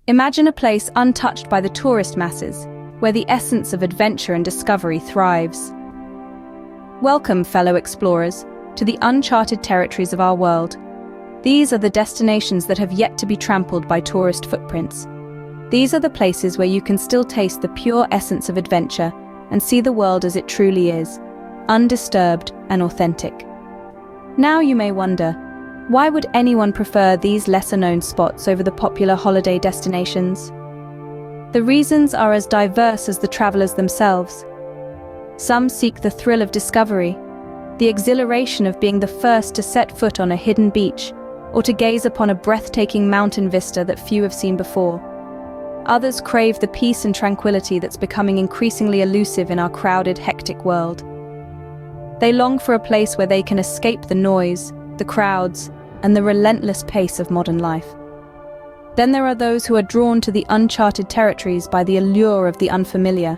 Imagine a place untouched by the tourist masses, where the essence of adventure and discovery thrives. Welcome, fellow explorers, to the uncharted territories of our world. These are the destinations that have yet to be trampled by tourist footprints. These are the places where you can still taste the pure essence of adventure and see the world as it truly is, undisturbed and authentic. Now you may wonder, why would anyone prefer these lesser-known spots over the popular holiday destinations? The reasons are as diverse as the travelers themselves. Some seek the thrill of discovery, the exhilaration of being the first to set foot on a hidden beach, or to gaze upon a breathtaking mountain vista that few have seen before. Others crave the peace and tranquility that's becoming increasingly elusive in our crowded, hectic world. They long for a place where they can escape the noise, the crowds, and the relentless pace of modern life. Then there are those who are drawn to the uncharted territories by the allure of the unfamiliar.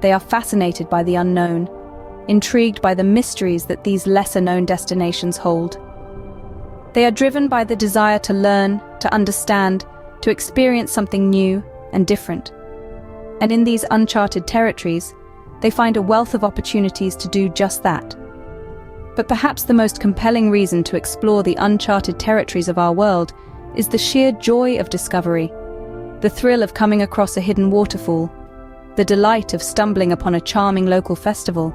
They are fascinated by the unknown, intrigued by the mysteries that these lesser-known destinations hold. They are driven by the desire to learn, to understand, to experience something new and different. And in these uncharted territories, they find a wealth of opportunities to do just that. But perhaps the most compelling reason to explore the uncharted territories of our world is the sheer joy of discovery, the thrill of coming across a hidden waterfall, the delight of stumbling upon a charming local festival,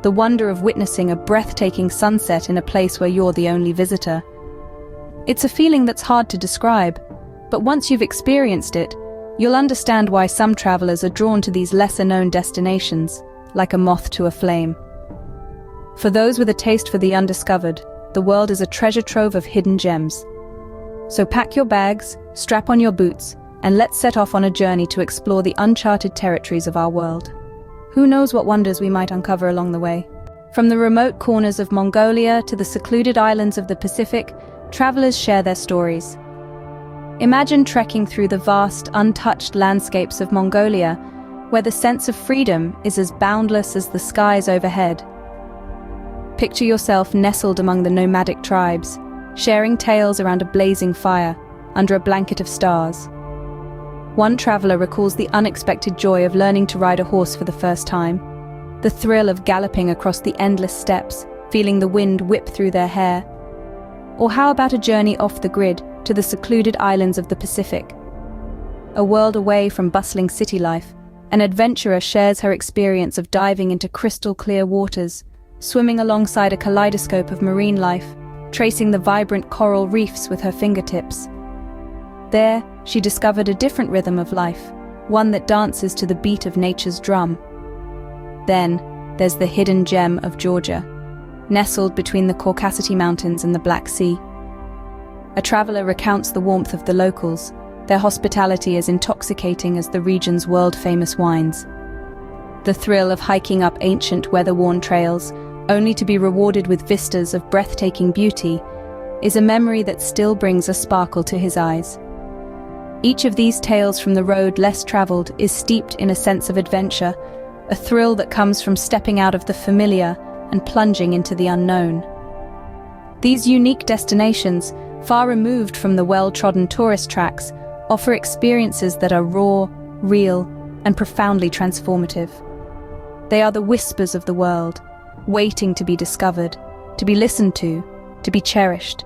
the wonder of witnessing a breathtaking sunset in a place where you're the only visitor. It's a feeling that's hard to describe, but once you've experienced it, you'll understand why some travelers are drawn to these lesser-known destinations, like a moth to a flame. For those with a taste for the undiscovered, the world is a treasure trove of hidden gems. So pack your bags, strap on your boots, and let's set off on a journey to explore the uncharted territories of our world. Who knows what wonders we might uncover along the way? From the remote corners of Mongolia to the secluded islands of the Pacific, travelers share their stories. Imagine trekking through the vast, untouched landscapes of Mongolia, where the sense of freedom is as boundless as the skies overhead. Picture yourself nestled among the nomadic tribes, sharing tales around a blazing fire, under a blanket of stars. One traveler recalls the unexpected joy of learning to ride a horse for the first time, the thrill of galloping across the endless steppes, feeling the wind whip through their hair. Or how about a journey off the grid to the secluded islands of the Pacific? A world away from bustling city life, an adventurer shares her experience of diving into crystal-clear waters, swimming alongside a kaleidoscope of marine life, tracing the vibrant coral reefs with her fingertips. There, she discovered a different rhythm of life, one that dances to the beat of nature's drum. Then, there's the hidden gem of Georgia, nestled between the Caucasus Mountains and the Black Sea. A traveler recounts the warmth of the locals, their hospitality as intoxicating as the region's world-famous wines. The thrill of hiking up ancient, weather-worn trails, only to be rewarded with vistas of breathtaking beauty, is a memory that still brings a sparkle to his eyes. Each of these tales from the road less traveled is steeped in a sense of adventure, a thrill that comes from stepping out of the familiar and plunging into the unknown. These unique destinations, far removed from the well-trodden tourist tracks, offer experiences that are raw, real, and profoundly transformative. They are the whispers of the world, waiting to be discovered, to be listened to be cherished.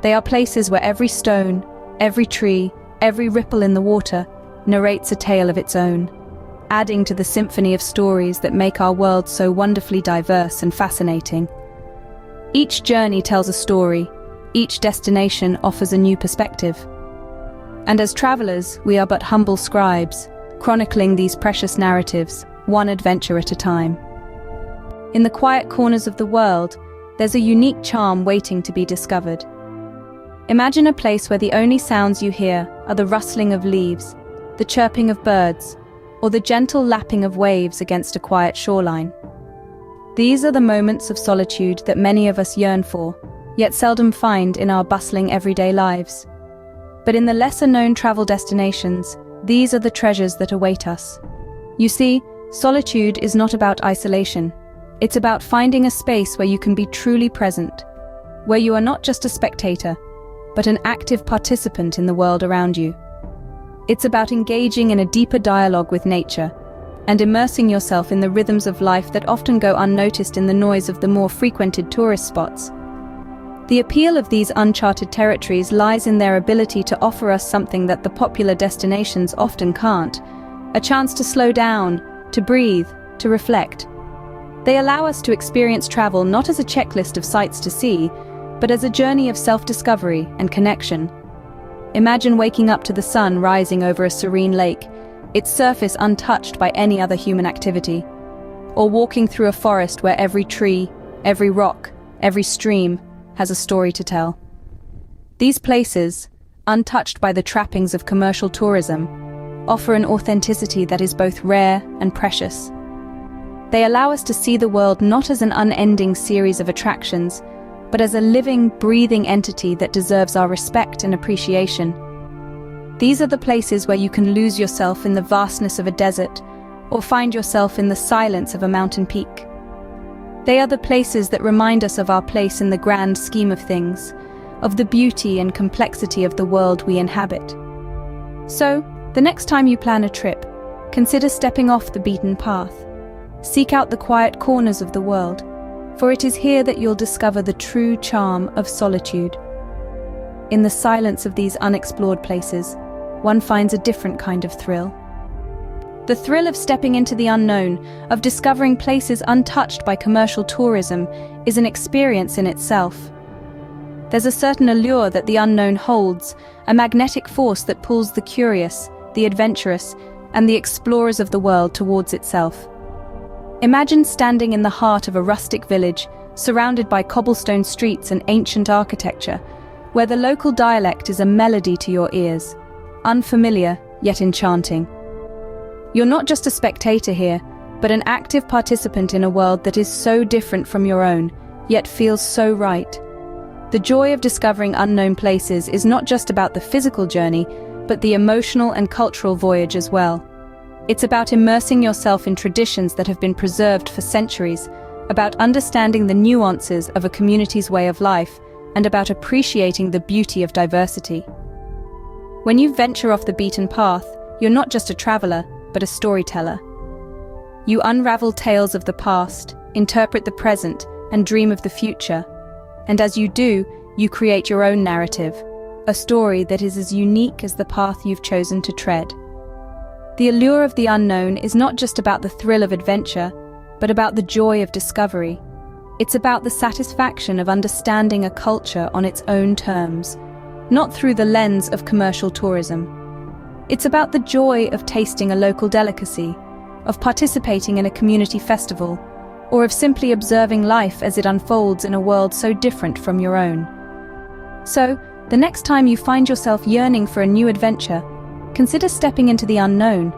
They are places where every stone, every tree, every ripple in the water narrates a tale of its own, adding to the symphony of stories that make our world so wonderfully diverse and fascinating. Each journey tells a story, each destination offers a new perspective. And as travelers, we are but humble scribes, chronicling these precious narratives, one adventure at a time. In the quiet corners of the world, there's a unique charm waiting to be discovered. Imagine a place where the only sounds you hear are the rustling of leaves, the chirping of birds, or the gentle lapping of waves against a quiet shoreline. These are the moments of solitude that many of us yearn for, yet seldom find in our bustling everyday lives. But in the lesser-known travel destinations, these are the treasures that await us. You see, solitude is not about isolation. It's about finding a space where you can be truly present, where you are not just a spectator, but an active participant in the world around you. It's about engaging in a deeper dialogue with nature and immersing yourself in the rhythms of life that often go unnoticed in the noise of the more frequented tourist spots. The appeal of these uncharted territories lies in their ability to offer us something that the popular destinations often can't: a chance to slow down, to breathe, to reflect. They allow us to experience travel not as a checklist of sights to see, but as a journey of self-discovery and connection. Imagine waking up to the sun rising over a serene lake, its surface untouched by any other human activity, or walking through a forest where every tree, every rock, every stream has a story to tell. These places, untouched by the trappings of commercial tourism, offer an authenticity that is both rare and precious. They allow us to see the world not as an unending series of attractions, but as a living, breathing entity that deserves our respect and appreciation. These are the places where you can lose yourself in the vastness of a desert, or find yourself in the silence of a mountain peak. They are the places that remind us of our place in the grand scheme of things, of the beauty and complexity of the world we inhabit. So, the next time you plan a trip, consider stepping off the beaten path. Seek out the quiet corners of the world, for it is here that you'll discover the true charm of solitude. In the silence of these unexplored places, one finds a different kind of thrill. The thrill of stepping into the unknown, of discovering places untouched by commercial tourism, is an experience in itself. There's a certain allure that the unknown holds, a magnetic force that pulls the curious, the adventurous, and the explorers of the world towards itself. Imagine standing in the heart of a rustic village, surrounded by cobblestone streets and ancient architecture, where the local dialect is a melody to your ears, unfamiliar yet enchanting. You're not just a spectator here, but an active participant in a world that is so different from your own, yet feels so right. The joy of discovering unknown places is not just about the physical journey, but the emotional and cultural voyage as well. It's about immersing yourself in traditions that have been preserved for centuries, about understanding the nuances of a community's way of life, and about appreciating the beauty of diversity. When you venture off the beaten path, you're not just a traveler, but a storyteller. You unravel tales of the past, interpret the present, and dream of the future. And as you do, you create your own narrative, a story that is as unique as the path you've chosen to tread. The allure of the unknown is not just about the thrill of adventure, but about the joy of discovery. It's about the satisfaction of understanding a culture on its own terms, not through the lens of commercial tourism. It's about the joy of tasting a local delicacy, of participating in a community festival, or of simply observing life as it unfolds in a world so different from your own. So, the next time you find yourself yearning for a new adventure, consider stepping into the unknown.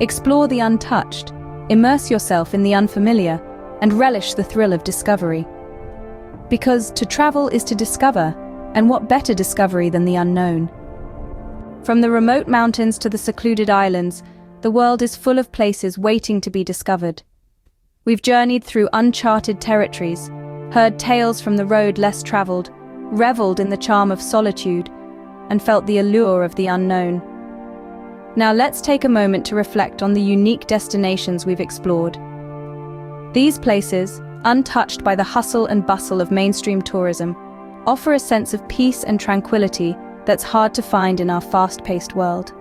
Explore the untouched, immerse yourself in the unfamiliar, and relish the thrill of discovery. Because to travel is to discover, and what better discovery than the unknown? From the remote mountains to the secluded islands, the world is full of places waiting to be discovered. We've journeyed through uncharted territories, heard tales from the road less traveled, reveled in the charm of solitude, and felt the allure of the unknown. Now let's take a moment to reflect on the unique destinations we've explored. These places, untouched by the hustle and bustle of mainstream tourism, offer a sense of peace and tranquility that's hard to find in our fast-paced world.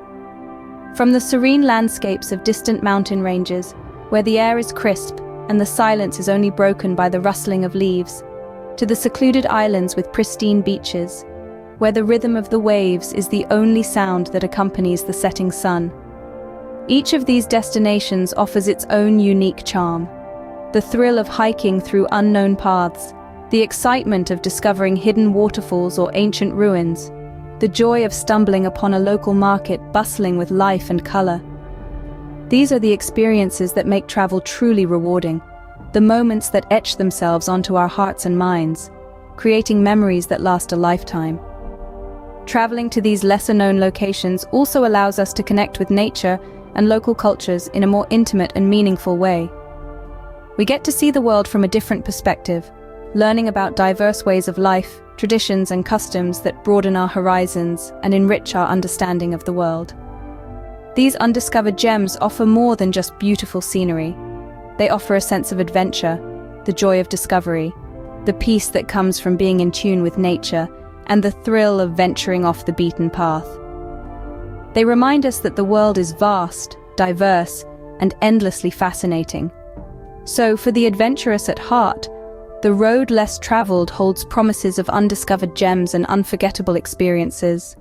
From the serene landscapes of distant mountain ranges, where the air is crisp and the silence is only broken by the rustling of leaves, to the secluded islands with pristine beaches, where the rhythm of the waves is the only sound that accompanies the setting sun. Each of these destinations offers its own unique charm. The thrill of hiking through unknown paths, the excitement of discovering hidden waterfalls or ancient ruins, the joy of stumbling upon a local market bustling with life and color. These are the experiences that make travel truly rewarding, the moments that etch themselves onto our hearts and minds, creating memories that last a lifetime. Traveling to these lesser-known locations also allows us to connect with nature and local cultures in a more intimate and meaningful way. We get to see the world from a different perspective, learning about diverse ways of life, traditions and customs that broaden our horizons and enrich our understanding of the world. These undiscovered gems offer more than just beautiful scenery. They offer a sense of adventure, the joy of discovery, the peace that comes from being in tune with nature, and the thrill of venturing off the beaten path. They remind us that the world is vast, diverse, and endlessly fascinating. So, for the adventurous at heart, the road less traveled holds promises of undiscovered gems and unforgettable experiences.